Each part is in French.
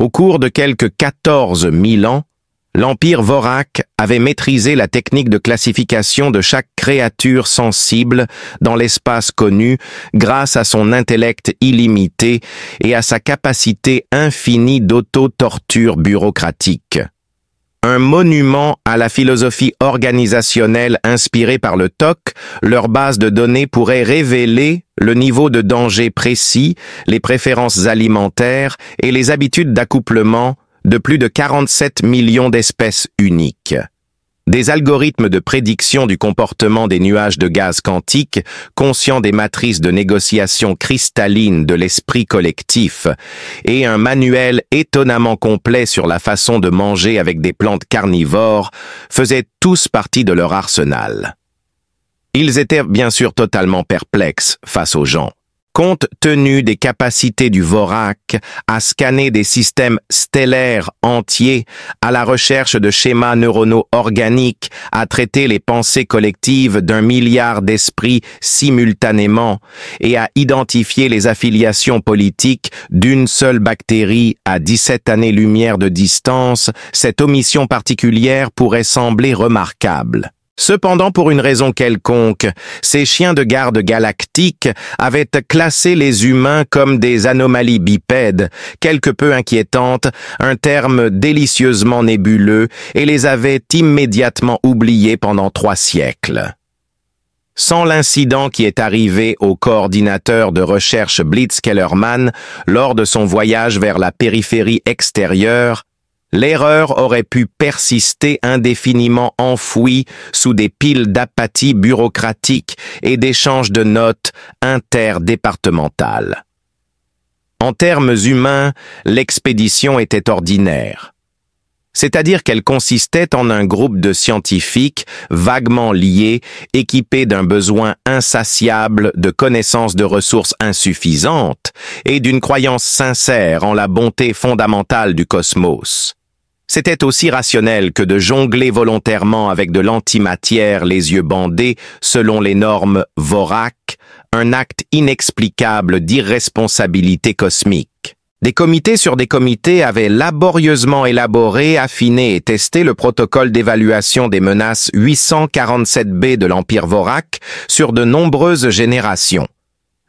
Au cours de quelques 14 000 ans, l'Empire Vorak avait maîtrisé la technique de classification de chaque créature sensible dans l'espace connu grâce à son intellect illimité et à sa capacité infinie d'auto-torture bureaucratique. Un monument à la philosophie organisationnelle inspirée par le TOC, leur base de données pourrait révéler le niveau de danger précis, les préférences alimentaires et les habitudes d'accouplement de plus de 47 millions d'espèces uniques. Des algorithmes de prédiction du comportement des nuages de gaz quantiques, conscients des matrices de négociation cristallines de l'esprit collectif, et un manuel étonnamment complet sur la façon de manger avec des plantes carnivores faisaient tous partie de leur arsenal. Ils étaient bien sûr totalement perplexes face aux gens. Compte tenu des capacités du Vorak à scanner des systèmes stellaires entiers, à la recherche de schémas neuronaux organiques, à traiter les pensées collectives d'1 milliard d'esprits simultanément et à identifier les affiliations politiques d'une seule bactérie à 17 années-lumière de distance, cette omission particulière pourrait sembler remarquable. Cependant, pour une raison quelconque, ces chiens de garde galactiques avaient classé les humains comme des anomalies bipèdes, quelque peu inquiétantes, un terme délicieusement nébuleux, et les avaient immédiatement oubliés pendant 3 siècles. Sans l'incident qui est arrivé au coordinateur de recherche Blitz Kellerman lors de son voyage vers la périphérie extérieure, l'erreur aurait pu persister indéfiniment enfouie sous des piles d'apathie bureaucratique et d'échanges de notes interdépartementales. En termes humains, l'expédition était ordinaire. C'est-à-dire qu'elle consistait en un groupe de scientifiques vaguement liés, équipés d'un besoin insatiable de connaissances de ressources insuffisantes et d'une croyance sincère en la bonté fondamentale du cosmos. C'était aussi rationnel que de jongler volontairement avec de l'antimatière les yeux bandés selon les normes Vorak, un acte inexplicable d'irresponsabilité cosmique. Des comités sur des comités avaient laborieusement élaboré, affiné et testé le protocole d'évaluation des menaces 847B de l'Empire Vorak sur de nombreuses générations.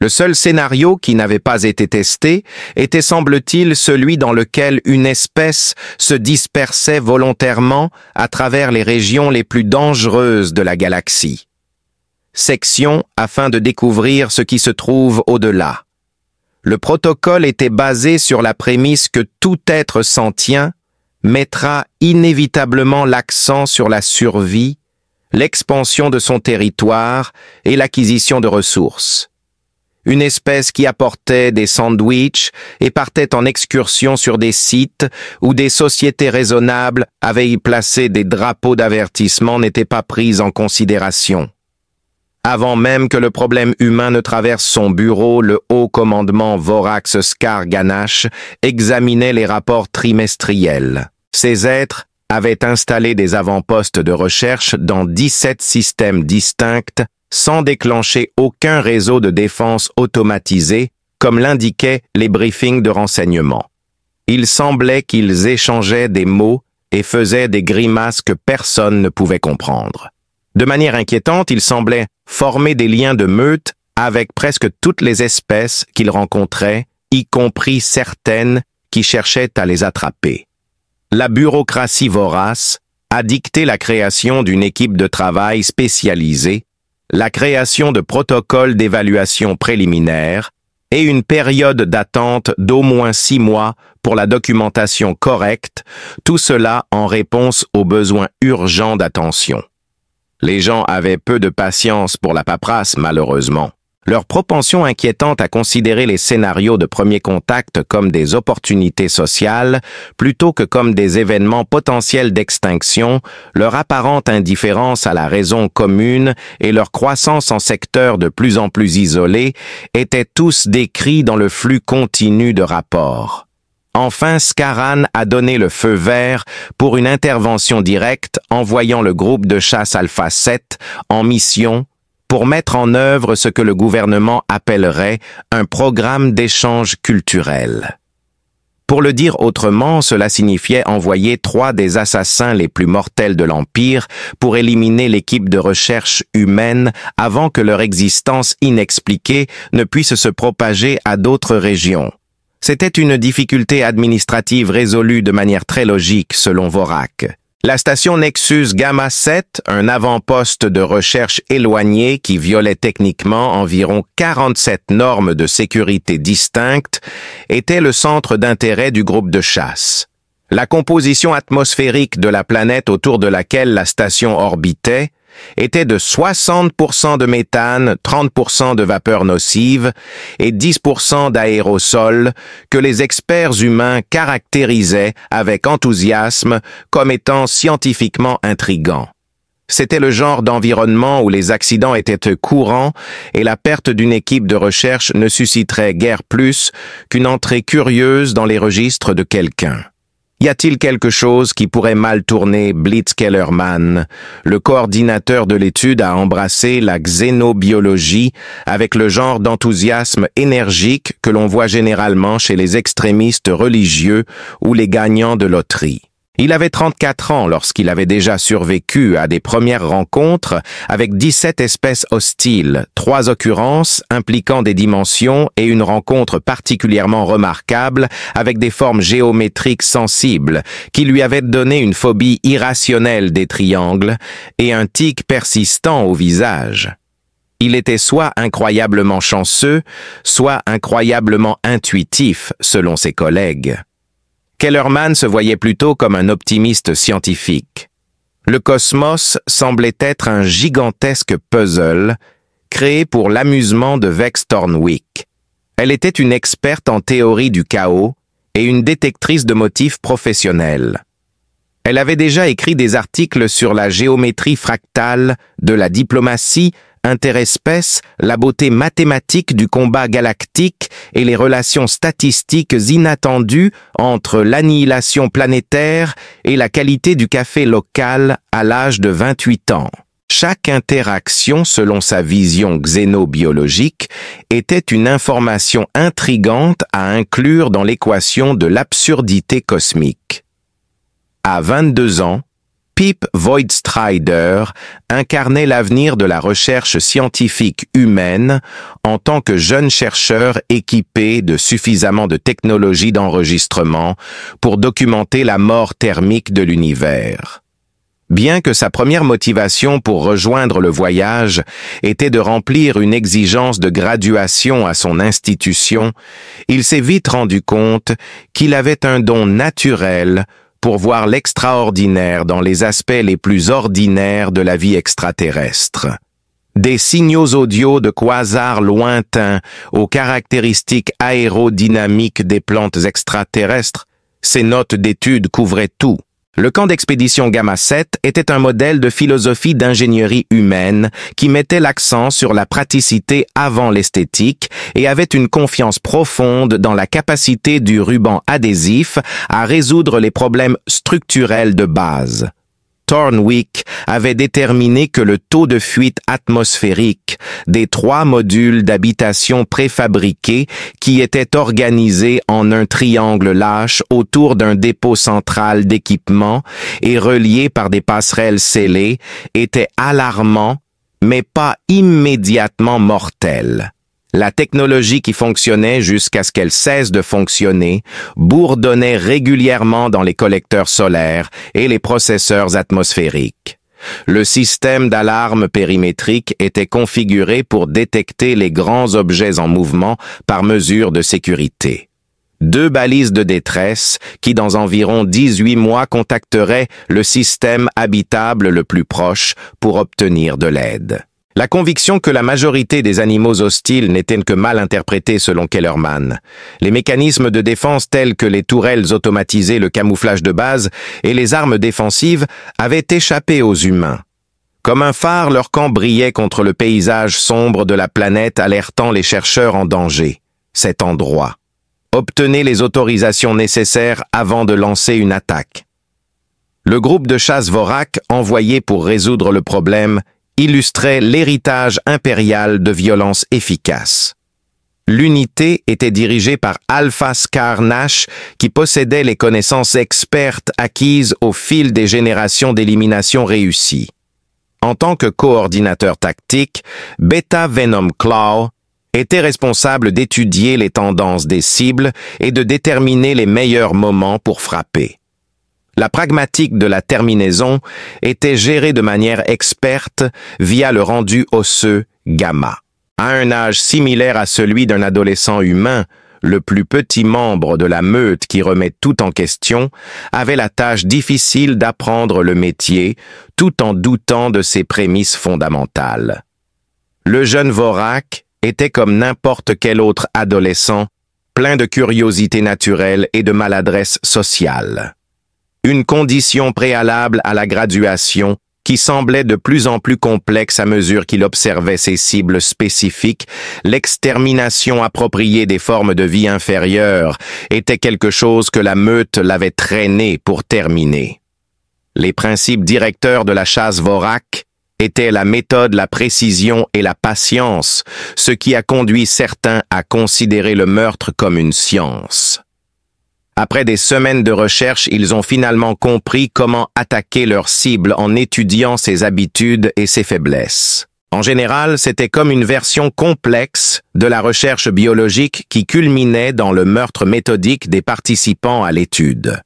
Le seul scénario qui n'avait pas été testé était, semble-t-il, celui dans lequel une espèce se dispersait volontairement à travers les régions les plus dangereuses de la galaxie. Section afin de découvrir ce qui se trouve au-delà. Le protocole était basé sur la prémisse que tout être sentient mettra inévitablement l'accent sur la survie, l'expansion de son territoire et l'acquisition de ressources. Une espèce qui apportait des sandwichs et partait en excursion sur des sites où des sociétés raisonnables avaient y placé des drapeaux d'avertissement n'était pas prise en considération. Avant même que le problème humain ne traverse son bureau, le haut commandement Vorax Skar Ganache examinait les rapports trimestriels. Ces êtres avaient installé des avant-postes de recherche dans 17 systèmes distincts sans déclencher aucun réseau de défense automatisé, comme l'indiquaient les briefings de renseignement. Il semblait qu'ils échangeaient des mots et faisaient des grimaces que personne ne pouvait comprendre. De manière inquiétante, ils semblaient former des liens de meute avec presque toutes les espèces qu'ils rencontraient, y compris certaines qui cherchaient à les attraper. La bureaucratie vorace a dicté la création d'une équipe de travail spécialisée, la création de protocoles d'évaluation préliminaire et une période d'attente d'au moins 6 mois pour la documentation correcte, tout cela en réponse aux besoins urgents d'attention. Les gens avaient peu de patience pour la paperasse, malheureusement. Leur propension inquiétante à considérer les scénarios de premier contact comme des opportunités sociales plutôt que comme des événements potentiels d'extinction, leur apparente indifférence à la raison commune et leur croissance en secteurs de plus en plus isolés étaient tous décrits dans le flux continu de rapports. Enfin, Scaran a donné le feu vert pour une intervention directe envoyant le groupe de chasse Alpha 7 en mission pour mettre en œuvre ce que le gouvernement appellerait un programme d'échange culturel. Pour le dire autrement, cela signifiait envoyer 3 des assassins les plus mortels de l'Empire pour éliminer l'équipe de recherche humaine avant que leur existence inexpliquée ne puisse se propager à d'autres régions. C'était une difficulté administrative résolue de manière très logique selon Vorak. La station Nexus Gamma 7, un avant-poste de recherche éloigné qui violait techniquement environ 47 normes de sécurité distinctes, était le centre d'intérêt du groupe de chasse. La composition atmosphérique de la planète autour de laquelle la station orbitait était de 60% de méthane, 30% de vapeur nocive et 10% d'aérosols que les experts humains caractérisaient avec enthousiasme comme étant scientifiquement intrigants. C'était le genre d'environnement où les accidents étaient courants et la perte d'une équipe de recherche ne susciterait guère plus qu'une entrée curieuse dans les registres de quelqu'un. Y a-t-il quelque chose qui pourrait mal tourner? Blitz Kellerman, le coordinateur de l'étude, a embrassé la xénobiologie avec le genre d'enthousiasme énergique que l'on voit généralement chez les extrémistes religieux ou les gagnants de loterie. Il avait 34 ans lorsqu'il avait déjà survécu à des premières rencontres avec 17 espèces hostiles, 3 occurrences impliquant des dimensions et une rencontre particulièrement remarquable avec des formes géométriques sensibles qui lui avaient donné une phobie irrationnelle des triangles et un tic persistant au visage. Il était soit incroyablement chanceux, soit incroyablement intuitif, selon ses collègues. Kellerman se voyait plutôt comme un optimiste scientifique. Le cosmos semblait être un gigantesque puzzle créé pour l'amusement de Vex Thornwick. Elle était une experte en théorie du chaos et une détectrice de motifs professionnelle. Elle avait déjà écrit des articles sur la géométrie fractale de la diplomatie interespèces, la beauté mathématique du combat galactique et les relations statistiques inattendues entre l'annihilation planétaire et la qualité du café local à l'âge de 28 ans. Chaque interaction, selon sa vision xénobiologique, était une information intrigante à inclure dans l'équation de l'absurdité cosmique. À 22 ans, Pip Voidstrider incarnait l'avenir de la recherche scientifique humaine en tant que jeune chercheur équipé de suffisamment de technologies d'enregistrement pour documenter la mort thermique de l'univers. Bien que sa première motivation pour rejoindre le voyage était de remplir une exigence de graduation à son institution, il s'est vite rendu compte qu'il avait un don naturel pour voir l'extraordinaire dans les aspects les plus ordinaires de la vie extraterrestre. Des signaux audio de quasars lointains aux caractéristiques aérodynamiques des plantes extraterrestres, ses notes d'études couvraient tout. Le camp d'expédition Gamma 7 était un modèle de philosophie d'ingénierie humaine qui mettait l'accent sur la praticité avant l'esthétique et avait une confiance profonde dans la capacité du ruban adhésif à résoudre les problèmes structurels de base. Thornwick avait déterminé que le taux de fuite atmosphérique des 3 modules d'habitation préfabriqués qui étaient organisés en un triangle lâche autour d'un dépôt central d'équipement et reliés par des passerelles scellées était alarmant, mais pas immédiatement mortel. La technologie qui fonctionnait jusqu'à ce qu'elle cesse de fonctionner bourdonnait régulièrement dans les collecteurs solaires et les processeurs atmosphériques. Le système d'alarme périmétrique était configuré pour détecter les grands objets en mouvement par mesure de sécurité. 2 balises de détresse qui, dans environ 18 mois, contacteraient le système habitable le plus proche pour obtenir de l'aide. La conviction que la majorité des animaux hostiles n'étaient que mal interprétés selon Kellerman. Les mécanismes de défense tels que les tourelles automatisées, le camouflage de base et les armes défensives avaient échappé aux humains. Comme un phare, leur camp brillait contre le paysage sombre de la planète, alertant les chercheurs en danger. Cet endroit. Obtenez les autorisations nécessaires avant de lancer une attaque. Le groupe de chasse Vorak, envoyé pour résoudre le problème, illustrait l'héritage impérial de violence efficace. L'unité était dirigée par Alpha Scar Nash, qui possédait les connaissances expertes acquises au fil des générations d'élimination réussies. En tant que coordinateur tactique, Beta Venom Claw était responsable d'étudier les tendances des cibles et de déterminer les meilleurs moments pour frapper. La pragmatique de la terminaison était gérée de manière experte via le rendu osseux gamma. À un âge similaire à celui d'un adolescent humain, le plus petit membre de la meute qui remet tout en question avait la tâche difficile d'apprendre le métier tout en doutant de ses prémices fondamentales. Le jeune Vorak était comme n'importe quel autre adolescent, plein de curiosité naturelle et de maladresse sociale. Une condition préalable à la graduation qui semblait de plus en plus complexe à mesure qu'il observait ses cibles spécifiques, l'extermination appropriée des formes de vie inférieures était quelque chose que la meute l'avait traîné pour terminer. Les principes directeurs de la chasse Vorak étaient la méthode, la précision et la patience, ce qui a conduit certains à considérer le meurtre comme une science. Après des semaines de recherche, ils ont finalement compris comment attaquer leur cible en étudiant ses habitudes et ses faiblesses. En général, c'était comme une version complexe de la recherche biologique qui culminait dans le meurtre méthodique des participants à l'étude.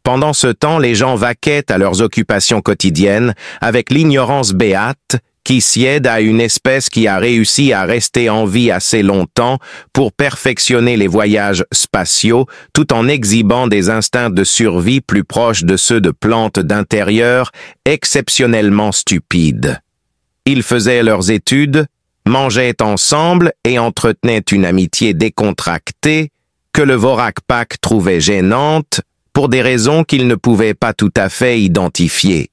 Pendant ce temps, les gens vaquaient à leurs occupations quotidiennes avec l'ignorance béate qui sied à une espèce qui a réussi à rester en vie assez longtemps pour perfectionner les voyages spatiaux tout en exhibant des instincts de survie plus proches de ceux de plantes d'intérieur exceptionnellement stupides. Ils faisaient leurs études, mangeaient ensemble et entretenaient une amitié décontractée que le Vorak Pack trouvait gênante pour des raisons qu'il ne pouvait pas tout à fait identifier.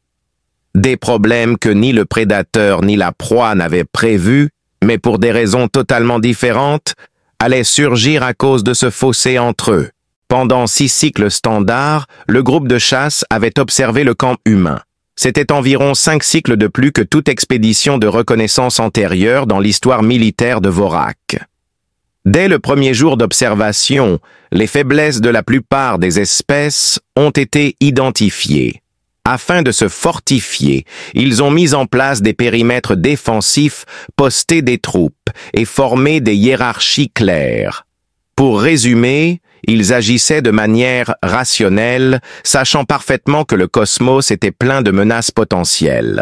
Des problèmes que ni le prédateur ni la proie n'avaient prévus, mais pour des raisons totalement différentes, allaient surgir à cause de ce fossé entre eux. Pendant 6 cycles standards, le groupe de chasse avait observé le camp humain. C'était environ 5 cycles de plus que toute expédition de reconnaissance antérieure dans l'histoire militaire de Vorak. Dès le premier jour d'observation, les faiblesses de la plupart des espèces ont été identifiées. Afin de se fortifier, ils ont mis en place des périmètres défensifs, posté des troupes et formé des hiérarchies claires. Pour résumer, ils agissaient de manière rationnelle, sachant parfaitement que le cosmos était plein de menaces potentielles.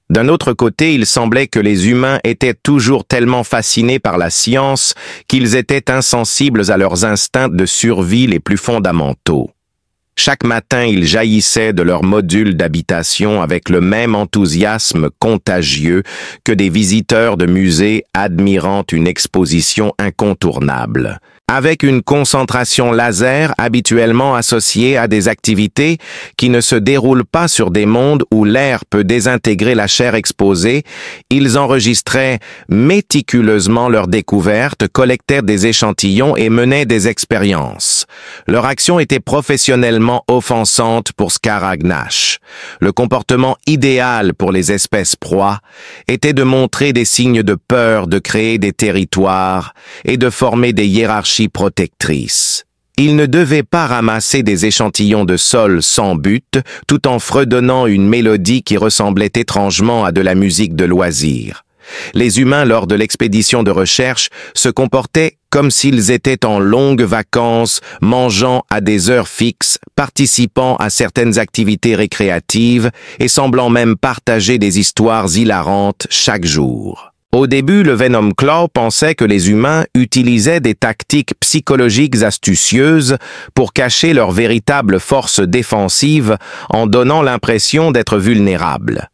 D'un autre côté, il semblait que les humains étaient toujours tellement fascinés par la science qu'ils étaient insensibles à leurs instincts de survie les plus fondamentaux. Chaque matin, ils jaillissaient de leur module d'habitation avec le même enthousiasme contagieux que des visiteurs de musées admirant une exposition incontournable. Avec une concentration laser habituellement associée à des activités qui ne se déroulent pas sur des mondes où l'air peut désintégrer la chair exposée, ils enregistraient méticuleusement leurs découvertes, collectaient des échantillons et menaient des expériences. Leur action était professionnellement offensante pour Scaragnash. Le comportement idéal pour les espèces proies était de montrer des signes de peur, de créer des territoires et de former des hiérarchies protectrices. Ils ne devaient pas ramasser des échantillons de sol sans but, tout en fredonnant une mélodie qui ressemblait étrangement à de la musique de loisir. Les humains, lors de l'expédition de recherche, se comportaient comme s'ils étaient en longues vacances, mangeant à des heures fixes, participant à certaines activités récréatives et semblant même partager des histoires hilarantes chaque jour. Au début, le Venom Claw pensait que les humains utilisaient des tactiques psychologiques astucieuses pour cacher leur véritable force défensive en donnant l'impression d'être vulnérables.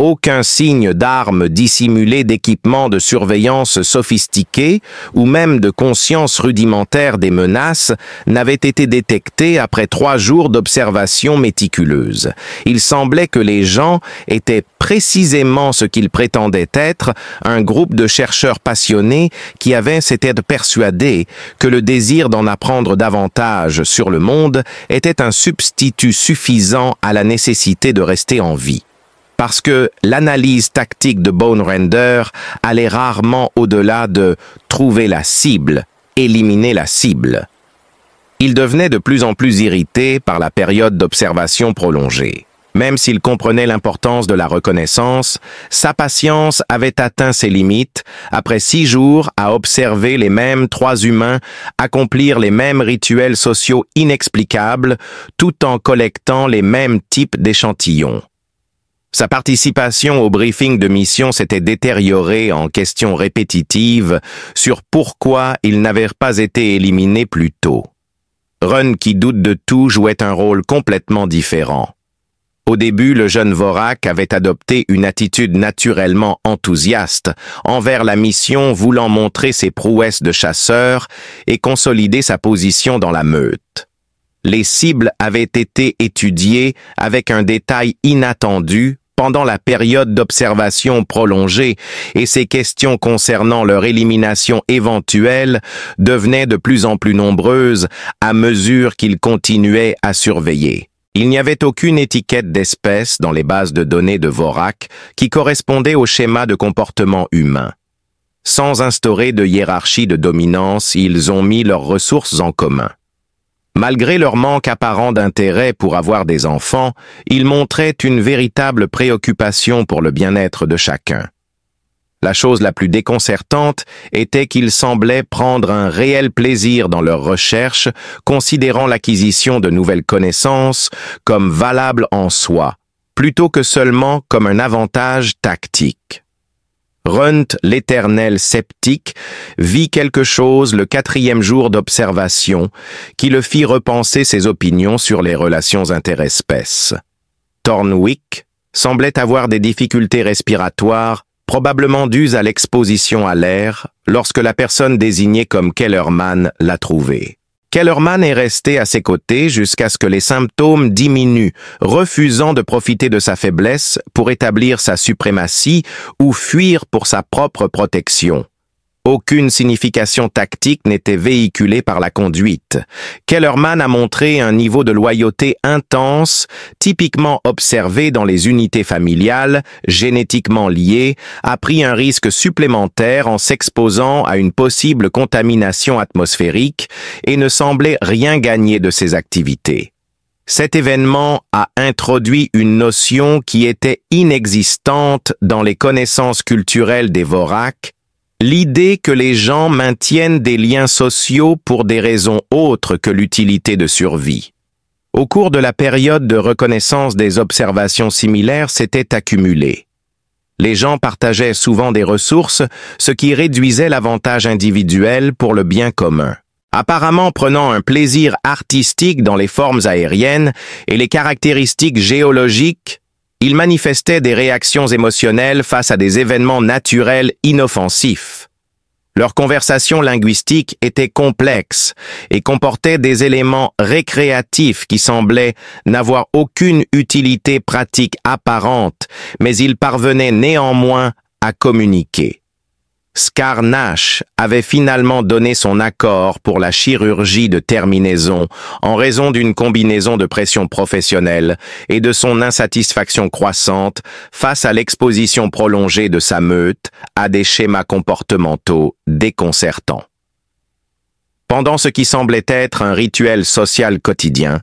Aucun signe d'armes dissimulées, d'équipements de surveillance sophistiqués ou même de conscience rudimentaire des menaces n'avait été détecté après 3 jours d'observation méticuleuse. Il semblait que les gens étaient précisément ce qu'ils prétendaient être, un groupe de chercheurs passionnés qui s'étaient persuadés que le désir d'en apprendre davantage sur le monde était un substitut suffisant à la nécessité de rester en vie. parce que l'analyse tactique de Bonerender allait rarement au-delà de trouver la cible, éliminer la cible. Il devenait de plus en plus irrité par la période d'observation prolongée. Même s'il comprenait l'importance de la reconnaissance, sa patience avait atteint ses limites après 6 jours à observer les mêmes 3 humains accomplir les mêmes rituels sociaux inexplicables tout en collectant les mêmes types d'échantillons. Sa participation au briefing de mission s'était détériorée en questions répétitives sur pourquoi ils n'avaient pas été éliminés plus tôt. Run, qui doute de tout, jouait un rôle complètement différent. Au début, le jeune Vorak avait adopté une attitude naturellement enthousiaste envers la mission, voulant montrer ses prouesses de chasseur et consolider sa position dans la meute. Les cibles avaient été étudiées avec un détail inattendu pendant la période d'observation prolongée et ces questions concernant leur élimination éventuelle devenaient de plus en plus nombreuses à mesure qu'ils continuaient à surveiller. Il n'y avait aucune étiquette d'espèce dans les bases de données de Vorak qui correspondait au schéma de comportement humain. Sans instaurer de hiérarchie de dominance, ils ont mis leurs ressources en commun. Malgré leur manque apparent d'intérêt pour avoir des enfants, ils montraient une véritable préoccupation pour le bien-être de chacun. La chose la plus déconcertante était qu'ils semblaient prendre un réel plaisir dans leurs recherches, considérant l'acquisition de nouvelles connaissances comme valable en soi, plutôt que seulement comme un avantage tactique. Runt, l'éternel sceptique, vit quelque chose le 4e jour d'observation qui le fit repenser ses opinions sur les relations interespèces. Thornwick semblait avoir des difficultés respiratoires probablement dues à l'exposition à l'air, lorsque la personne désignée comme Kellerman l'a trouvé. Kellerman est resté à ses côtés jusqu'à ce que les symptômes diminuent, refusant de profiter de sa faiblesse pour établir sa suprématie ou fuir pour sa propre protection. Aucune signification tactique n'était véhiculée par la conduite. Kellerman a montré un niveau de loyauté intense, typiquement observé dans les unités familiales, génétiquement liées, a pris un risque supplémentaire en s'exposant à une possible contamination atmosphérique et ne semblait rien gagner de ses activités. Cet événement a introduit une notion qui était inexistante dans les connaissances culturelles des Vorak, l'idée que les gens maintiennent des liens sociaux pour des raisons autres que l'utilité de survie. Au cours de la période de reconnaissance, des observations similaires s'étaient accumulées. Les gens partageaient souvent des ressources, ce qui réduisait l'avantage individuel pour le bien commun. Apparemment prenant un plaisir artistique dans les formes aériennes et les caractéristiques géologiques, ils manifestaient des réactions émotionnelles face à des événements naturels inoffensifs. Leur conversation linguistique était complexe et comportait des éléments récréatifs qui semblaient n'avoir aucune utilité pratique apparente, mais ils parvenaient néanmoins à communiquer. Scar Nash avait finalement donné son accord pour la chirurgie de terminaison en raison d'une combinaison de pression professionnelle et de son insatisfaction croissante face à l'exposition prolongée de sa meute à des schémas comportementaux déconcertants. Pendant ce qui semblait être un rituel social quotidien,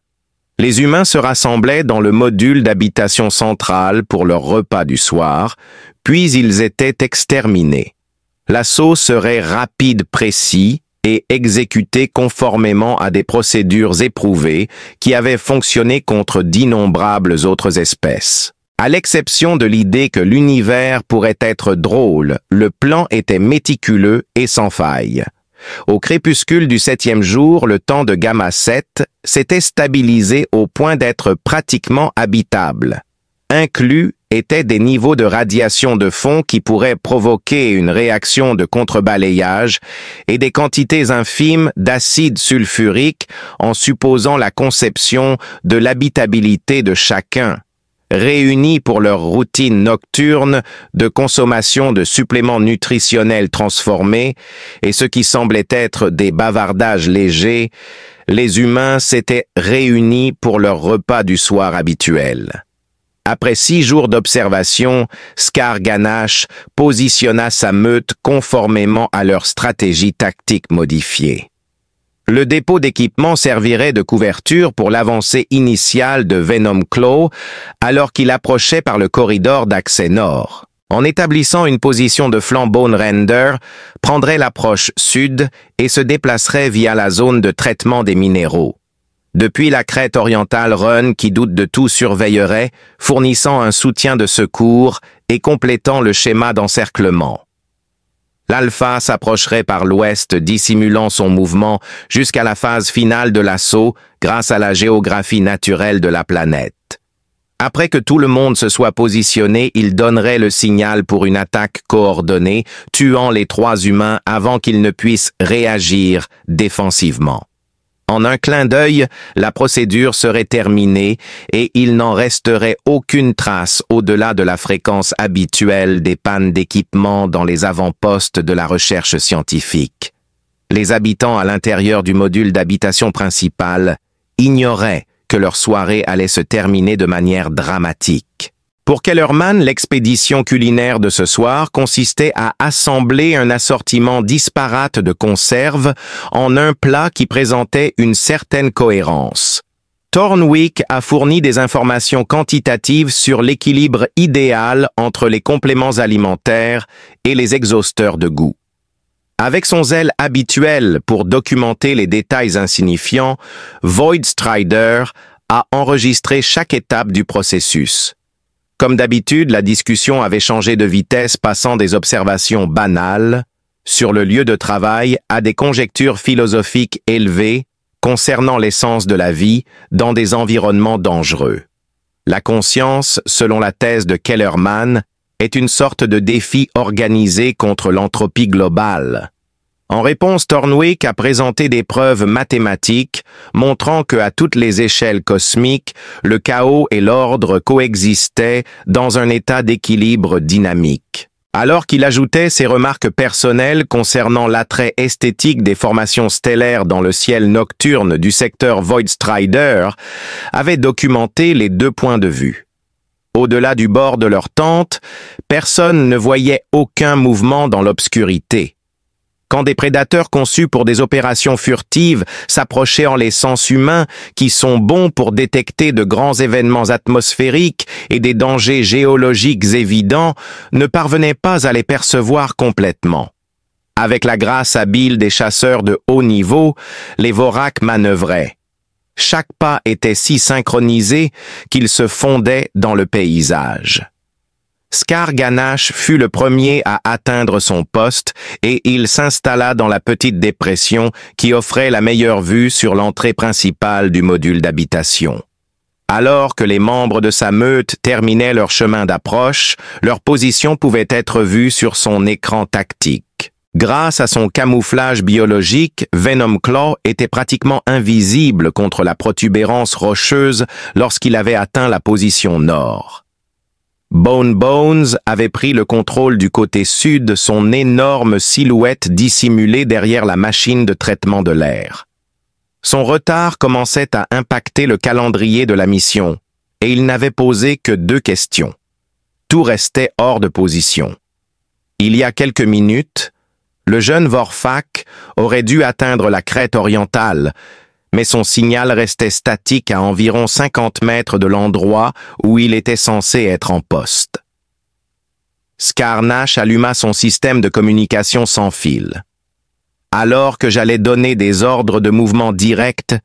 les humains se rassemblaient dans le module d'habitation centrale pour leur repas du soir, puis ils étaient exterminés. L'assaut serait rapide, précis et exécuté conformément à des procédures éprouvées qui avaient fonctionné contre d'innombrables autres espèces. À l'exception de l'idée que l'univers pourrait être drôle, le plan était méticuleux et sans faille. Au crépuscule du 7e jour, le temps de Gamma 7 s'était stabilisé au point d'être pratiquement habitable. Inclus étaient des niveaux de radiation de fond qui pourraient provoquer une réaction de contrebalayage et des quantités infimes d'acide sulfurique en supposant la conception de l'habitabilité de chacun, réunis pour leur routine nocturne de consommation de suppléments nutritionnels transformés et ce qui semblait être des bavardages légers, les humains s'étaient réunis pour leur repas du soir habituel. Après 6 jours d'observation, Scar Ganache positionna sa meute conformément à leur stratégie tactique modifiée. Le dépôt d'équipement servirait de couverture pour l'avancée initiale de Venom Claw alors qu'il approchait par le corridor d'accès nord. En établissant une position de flanc Bone Render, prendrait l'approche sud et se déplacerait via la zone de traitement des minéraux. Depuis la crête orientale, Run, qui doute de tout, surveillerait, fournissant un soutien de secours et complétant le schéma d'encerclement. L'Alpha s'approcherait par l'ouest, dissimulant son mouvement jusqu'à la phase finale de l'assaut grâce à la géographie naturelle de la planète. Après que tout le monde se soit positionné, il donnerait le signal pour une attaque coordonnée, tuant les 3 humains avant qu'ils ne puissent réagir défensivement. En un clin d'œil, la procédure serait terminée et il n'en resterait aucune trace au-delà de la fréquence habituelle des pannes d'équipement dans les avant-postes de la recherche scientifique. Les habitants à l'intérieur du module d'habitation principal ignoraient que leur soirée allait se terminer de manière dramatique. Pour Kellerman, l'expédition culinaire de ce soir consistait à assembler un assortiment disparate de conserves en un plat qui présentait une certaine cohérence. Thornwick a fourni des informations quantitatives sur l'équilibre idéal entre les compléments alimentaires et les exhausteurs de goût. Avec son zèle habituel pour documenter les détails insignifiants, Void Strider a enregistré chaque étape du processus. Comme d'habitude, la discussion avait changé de vitesse, passant des observations banales sur le lieu de travail à des conjectures philosophiques élevées concernant l'essence de la vie dans des environnements dangereux. La conscience, selon la thèse de Kellerman, est une sorte de défi organisé contre l'entropie globale. En réponse, Thornwick a présenté des preuves mathématiques montrant que, à toutes les échelles cosmiques, le chaos et l'ordre coexistaient dans un état d'équilibre dynamique. Alors qu'il ajoutait ses remarques personnelles concernant l'attrait esthétique des formations stellaires dans le ciel nocturne du secteur Void Strider, avait documenté les 2 points de vue. Au-delà du bord de leur tente, personne ne voyait aucun mouvement dans l'obscurité. Quand des prédateurs conçus pour des opérations furtives s'approchaient en les sens humains, qui sont bons pour détecter de grands événements atmosphériques et des dangers géologiques évidents, ne parvenaient pas à les percevoir complètement. Avec la grâce habile des chasseurs de haut niveau, les Vorak manœuvraient. Chaque pas était si synchronisé qu'il se fondait dans le paysage. Scar Ganache fut le premier à atteindre son poste et il s'installa dans la petite dépression qui offrait la meilleure vue sur l'entrée principale du module d'habitation. Alors que les membres de sa meute terminaient leur chemin d'approche, leur position pouvait être vue sur son écran tactique. Grâce à son camouflage biologique, Venom Claw était pratiquement invisible contre la protubérance rocheuse lorsqu'il avait atteint la position nord. Bone Bones avait pris le contrôle du côté sud, son énorme silhouette dissimulée derrière la machine de traitement de l'air. Son retard commençait à impacter le calendrier de la mission, et il n'avait posé que 2 questions. Tout restait hors de position. Il y a quelques minutes, le jeune Vorfak aurait dû atteindre la crête orientale, mais son signal restait statique à environ 50 mètres de l'endroit où il était censé être en poste. Scar Nash alluma son système de communication sans fil. Alors que j'allais donner des ordres de mouvement direct,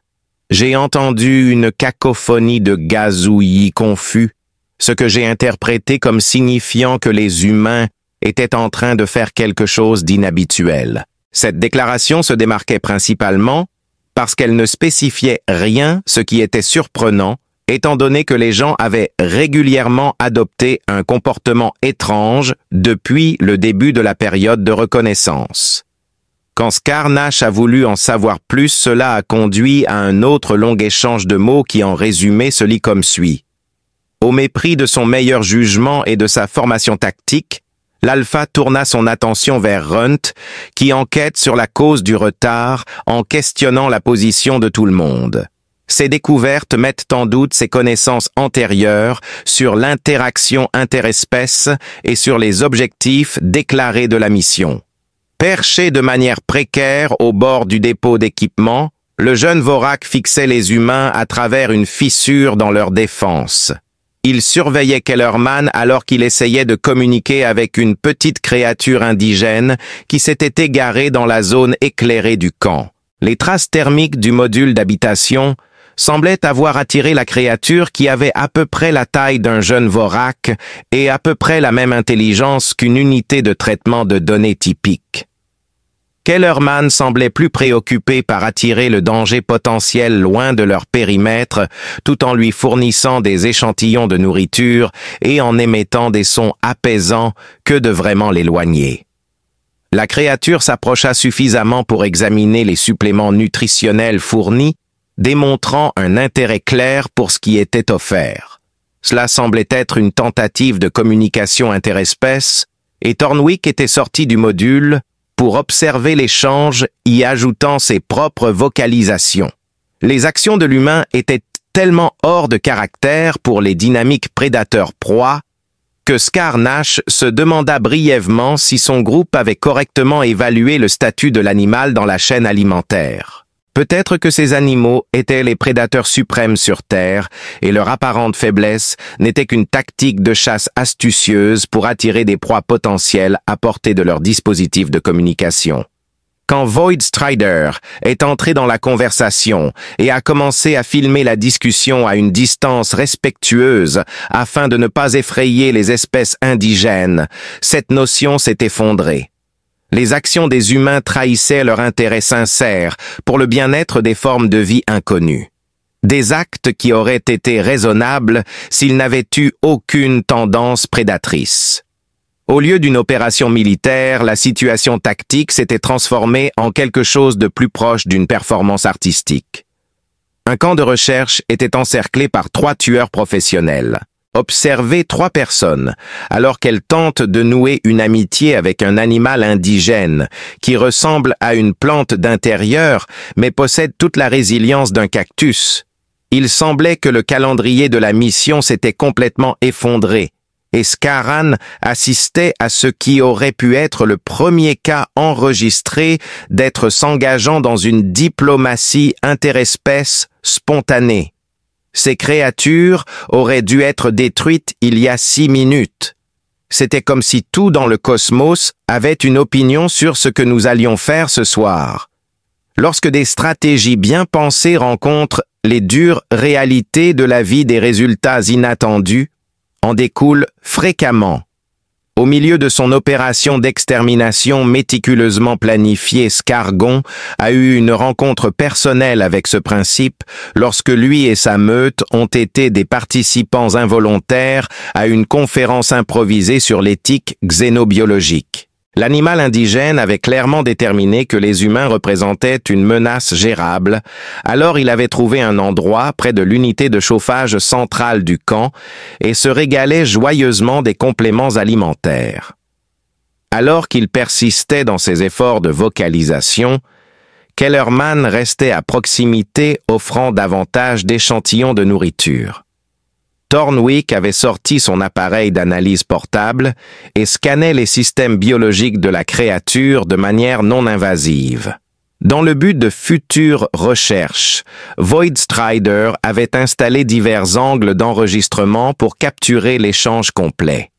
j'ai entendu une cacophonie de gazouillis confus, ce que j'ai interprété comme signifiant que les humains étaient en train de faire quelque chose d'inhabituel. Cette déclaration se démarquait principalement parce qu'elle ne spécifiait rien, ce qui était surprenant, étant donné que les gens avaient régulièrement adopté un comportement étrange depuis le début de la période de reconnaissance. Quand Scar Nash a voulu en savoir plus, cela a conduit à un autre long échange de mots qui en résumé se lit comme suit. Au mépris de son meilleur jugement et de sa formation tactique, l'Alpha tourna son attention vers Runt, qui enquête sur la cause du retard en questionnant la position de tout le monde. Ces découvertes mettent en doute ses connaissances antérieures sur l'interaction interespèces et sur les objectifs déclarés de la mission. Perché de manière précaire au bord du dépôt d'équipement, le jeune Vorak fixait les humains à travers une fissure dans leur défense. Il surveillait Kellerman alors qu'il essayait de communiquer avec une petite créature indigène qui s'était égarée dans la zone éclairée du camp. Les traces thermiques du module d'habitation semblait avoir attiré la créature qui avait à peu près la taille d'un jeune Vorak et à peu près la même intelligence qu'une unité de traitement de données typique. Kellerman semblait plus préoccupé par attirer le danger potentiel loin de leur périmètre, tout en lui fournissant des échantillons de nourriture et en émettant des sons apaisants que de vraiment l'éloigner. La créature s'approcha suffisamment pour examiner les suppléments nutritionnels fournis, démontrant un intérêt clair pour ce qui était offert. Cela semblait être une tentative de communication interespèces, et Thornwick était sorti du module pour observer l'échange, y ajoutant ses propres vocalisations. Les actions de l'humain étaient tellement hors de caractère pour les dynamiques prédateurs-proies que Scar Nash se demanda brièvement si son groupe avait correctement évalué le statut de l'animal dans la chaîne alimentaire. Peut-être que ces animaux étaient les prédateurs suprêmes sur Terre et leur apparente faiblesse n'était qu'une tactique de chasse astucieuse pour attirer des proies potentielles à portée de leur dispositif de communication. Quand Void Strider est entré dans la conversation et a commencé à filmer la discussion à une distance respectueuse afin de ne pas effrayer les espèces indigènes, cette notion s'est effondrée. Les actions des humains trahissaient leur intérêt sincère pour le bien-être des formes de vie inconnues. Des actes qui auraient été raisonnables s'ils n'avaient eu aucune tendance prédatrice. Au lieu d'une opération militaire, la situation tactique s'était transformée en quelque chose de plus proche d'une performance artistique. Un camp de recherche était encerclé par 3 tueurs professionnels. Observer 3 personnes, alors qu'elles tentent de nouer une amitié avec un animal indigène, qui ressemble à une plante d'intérieur, mais possède toute la résilience d'un cactus. Il semblait que le calendrier de la mission s'était complètement effondré, et Scaran assistait à ce qui aurait pu être le premier cas enregistré d'être s'engageant dans une diplomatie interespèce spontanée. Ces créatures auraient dû être détruites il y a 6 minutes. C'était comme si tout dans le cosmos avait une opinion sur ce que nous allions faire ce soir. Lorsque des stratégies bien pensées rencontrent les dures réalités de la vie, des résultats inattendus en découlent fréquemment. Au milieu de son opération d'extermination méticuleusement planifiée, Scargon a eu une rencontre personnelle avec ce principe lorsque lui et sa meute ont été des participants involontaires à une conférence improvisée sur l'éthique xénobiologique. L'animal indigène avait clairement déterminé que les humains représentaient une menace gérable, alors il avait trouvé un endroit près de l'unité de chauffage centrale du camp et se régalait joyeusement des compléments alimentaires. Alors qu'il persistait dans ses efforts de vocalisation, Kellerman restait à proximité offrant davantage d'échantillons de nourriture. Thornwick avait sorti son appareil d'analyse portable et scannait les systèmes biologiques de la créature de manière non invasive. Dans le but de futures recherches, Void Strider avait installé divers angles d'enregistrement pour capturer l'échange complet.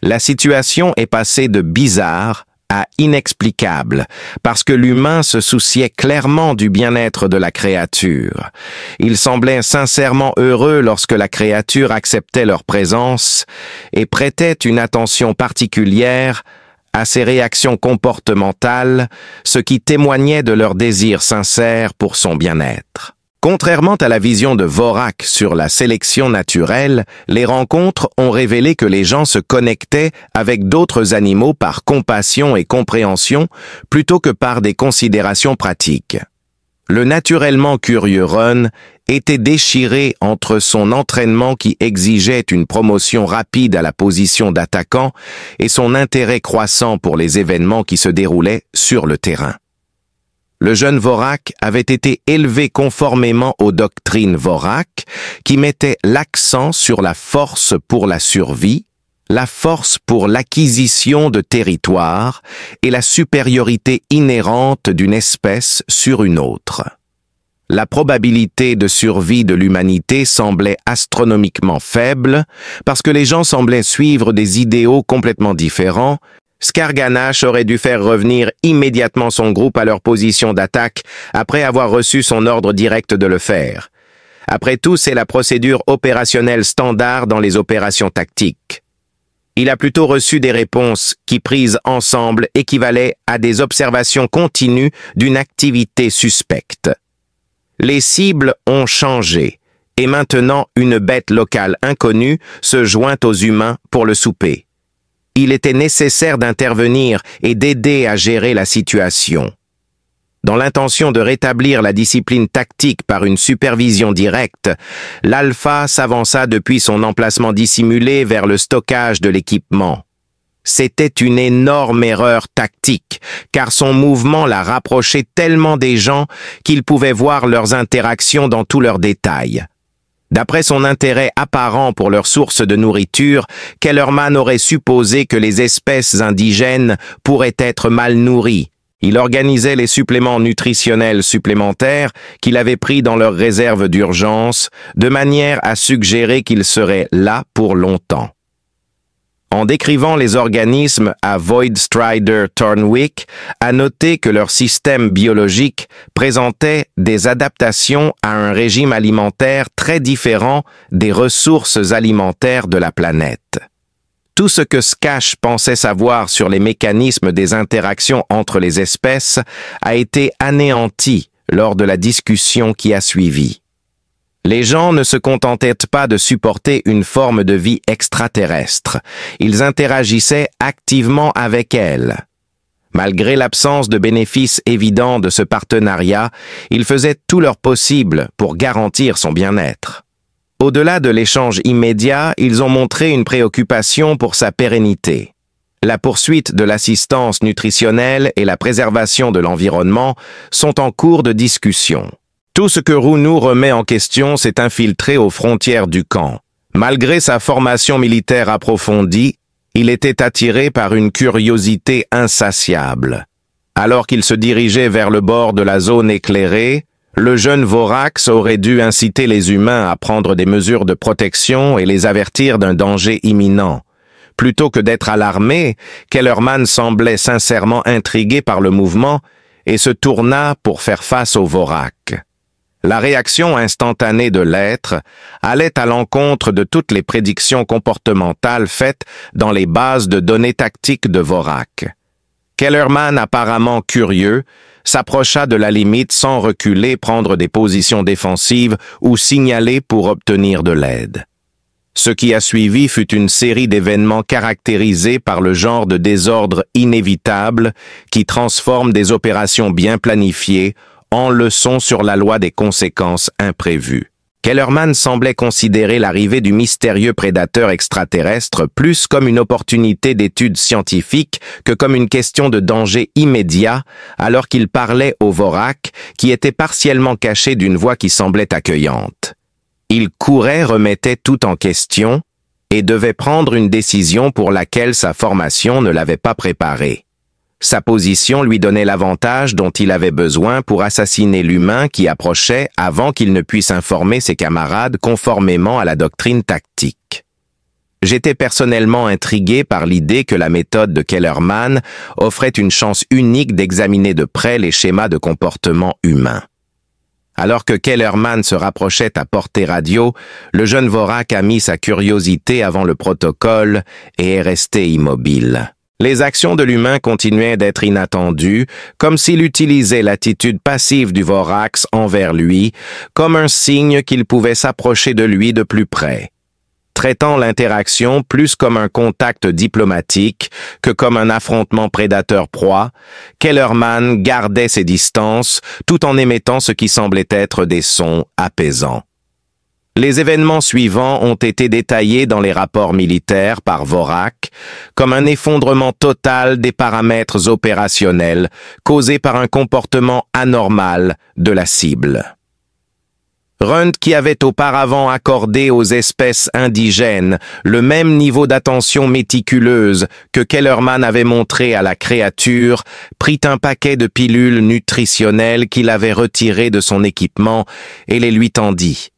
La situation est passée de bizarre à inexplicable, parce que l'humain se souciait clairement du bien-être de la créature. Il semblait sincèrement heureux lorsque la créature acceptait leur présence et prêtait une attention particulière à ses réactions comportementales, ce qui témoignait de leur désir sincère pour son bien-être. Contrairement à la vision de Vorak sur la sélection naturelle, les rencontres ont révélé que les gens se connectaient avec d'autres animaux par compassion et compréhension plutôt que par des considérations pratiques. Le naturellement curieux Ron était déchiré entre son entraînement qui exigeait une promotion rapide à la position d'attaquant et son intérêt croissant pour les événements qui se déroulaient sur le terrain. Le jeune Vorak avait été élevé conformément aux doctrines Vorak, qui mettaient l'accent sur la force pour la survie, la force pour l'acquisition de territoire et la supériorité inhérente d'une espèce sur une autre. La probabilité de survie de l'humanité semblait astronomiquement faible parce que les gens semblaient suivre des idéaux complètement différents. Skarganash aurait dû faire revenir immédiatement son groupe à leur position d'attaque après avoir reçu son ordre direct de le faire. Après tout, c'est la procédure opérationnelle standard dans les opérations tactiques. Il a plutôt reçu des réponses qui, prises ensemble, équivalaient à des observations continues d'une activité suspecte. Les cibles ont changé, et maintenant une bête locale inconnue se joint aux humains pour le souper. Il était nécessaire d'intervenir et d'aider à gérer la situation. Dans l'intention de rétablir la discipline tactique par une supervision directe, l'Alpha s'avança depuis son emplacement dissimulé vers le stockage de l'équipement. C'était une énorme erreur tactique, car son mouvement la rapprochait tellement des gens qu'il pouvait voir leurs interactions dans tous leurs détails. D'après son intérêt apparent pour leur source de nourriture, Kellerman aurait supposé que les espèces indigènes pourraient être mal nourries. Il organisait les suppléments nutritionnels supplémentaires qu'il avait pris dans leurs réserves d'urgence, de manière à suggérer qu'ils seraient là pour longtemps. En décrivant les organismes à Void Strider Thornwick, a noté que leur système biologique présentait des adaptations à un régime alimentaire très différent des ressources alimentaires de la planète. Tout ce que Skash pensait savoir sur les mécanismes des interactions entre les espèces a été anéanti lors de la discussion qui a suivi. Les gens ne se contentaient pas de supporter une forme de vie extraterrestre, ils interagissaient activement avec elle. Malgré l'absence de bénéfices évidents de ce partenariat, ils faisaient tout leur possible pour garantir son bien-être. Au-delà de l'échange immédiat, ils ont montré une préoccupation pour sa pérennité. La poursuite de l'assistance nutritionnelle et la préservation de l'environnement sont en cours de discussion. Tout ce que Rounou remet en question s'est infiltré aux frontières du camp. Malgré sa formation militaire approfondie, il était attiré par une curiosité insatiable. Alors qu'il se dirigeait vers le bord de la zone éclairée, le jeune Vorax aurait dû inciter les humains à prendre des mesures de protection et les avertir d'un danger imminent. Plutôt que d'être alarmé, Kellerman semblait sincèrement intrigué par le mouvement et se tourna pour faire face au Vorak. La réaction instantanée de l'être allait à l'encontre de toutes les prédictions comportementales faites dans les bases de données tactiques de Vorak. Kellerman, apparemment curieux, s'approcha de la limite sans reculer, prendre des positions défensives ou signaler pour obtenir de l'aide. Ce qui a suivi fut une série d'événements caractérisés par le genre de désordre inévitable qui transforme des opérations bien planifiées en leçons sur la loi des conséquences imprévues. Kellerman semblait considérer l'arrivée du mystérieux prédateur extraterrestre plus comme une opportunité d'étude scientifique que comme une question de danger immédiat, alors qu'il parlait au Vorak, qui était partiellement caché d'une voix qui semblait accueillante. Il courait, remettait tout en question, et devait prendre une décision pour laquelle sa formation ne l'avait pas préparé. Sa position lui donnait l'avantage dont il avait besoin pour assassiner l'humain qui approchait avant qu'il ne puisse informer ses camarades conformément à la doctrine tactique. J'étais personnellement intrigué par l'idée que la méthode de Kellerman offrait une chance unique d'examiner de près les schémas de comportement humain. Alors que Kellerman se rapprochait à portée radio, le jeune Vorak a mis sa curiosité avant le protocole et est resté immobile. Les actions de l'humain continuaient d'être inattendues, comme s'il utilisait l'attitude passive du Vorax envers lui, comme un signe qu'il pouvait s'approcher de lui de plus près. Traitant l'interaction plus comme un contact diplomatique que comme un affrontement prédateur-proie, Kellerman gardait ses distances tout en émettant ce qui semblait être des sons apaisants. Les événements suivants ont été détaillés dans les rapports militaires par Vorak comme un effondrement total des paramètres opérationnels causé par un comportement anormal de la cible. Rund, qui avait auparavant accordé aux espèces indigènes le même niveau d'attention méticuleuse que Kellerman avait montré à la créature, prit un paquet de pilules nutritionnelles qu'il avait retirées de son équipement et les lui tendit.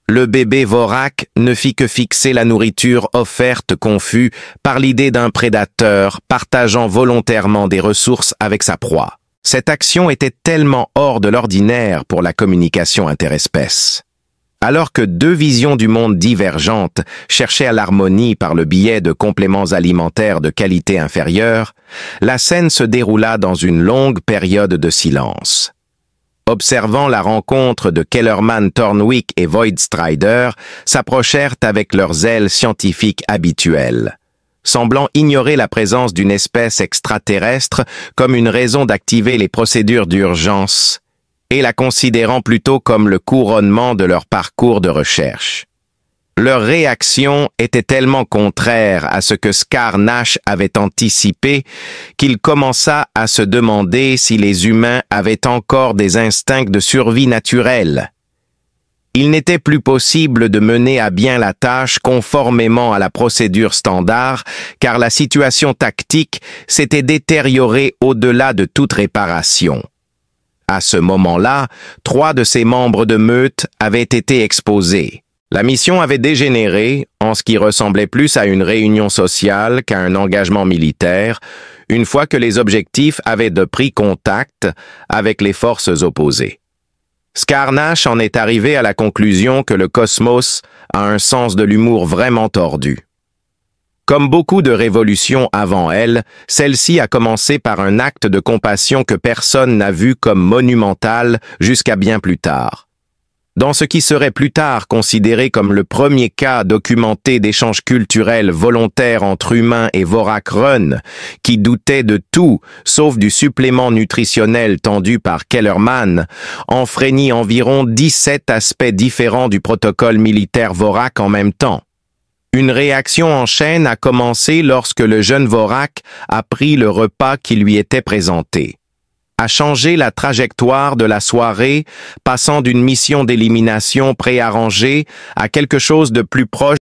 Le bébé Vorak ne fit que fixer la nourriture offerte confus par l'idée d'un prédateur partageant volontairement des ressources avec sa proie. Cette action était tellement hors de l'ordinaire pour la communication interespèce. Alors que deux visions du monde divergentes cherchaient à l'harmonie par le biais de compléments alimentaires de qualité inférieure, la scène se déroula dans une longue période de silence. Observant la rencontre de Kellerman, Thornwick et Voidstrider, s'approchèrent avec leurs ailes scientifiques habituelles, semblant ignorer la présence d'une espèce extraterrestre comme une raison d'activer les procédures d'urgence, et la considérant plutôt comme le couronnement de leur parcours de recherche. Leur réaction était tellement contraire à ce que Scar Nash avait anticipé qu'il commença à se demander si les humains avaient encore des instincts de survie naturelle. Il n'était plus possible de mener à bien la tâche conformément à la procédure standard, car la situation tactique s'était détériorée au-delà de toute réparation. À ce moment-là, 3 de ses membres de meute avaient été exposés. La mission avait dégénéré en ce qui ressemblait plus à une réunion sociale qu'à un engagement militaire, une fois que les objectifs avaient pris contact avec les forces opposées. Scar Nash en est arrivé à la conclusion que le cosmos a un sens de l'humour vraiment tordu. Comme beaucoup de révolutions avant elle, celle-ci a commencé par un acte de compassion que personne n'a vu comme monumental jusqu'à bien plus tard. Dans ce qui serait plus tard considéré comme le premier cas documenté d'échange culturel volontaire entre humains et Vorak Run, qui doutait de tout sauf du supplément nutritionnel tendu par Kellerman, enfreignit environ 17 aspects différents du protocole militaire Vorak en même temps. Une réaction en chaîne a commencé lorsque le jeune Vorak a pris le repas qui lui était présenté, a changé la trajectoire de la soirée, passant d'une mission d'élimination préarrangée à quelque chose de plus proche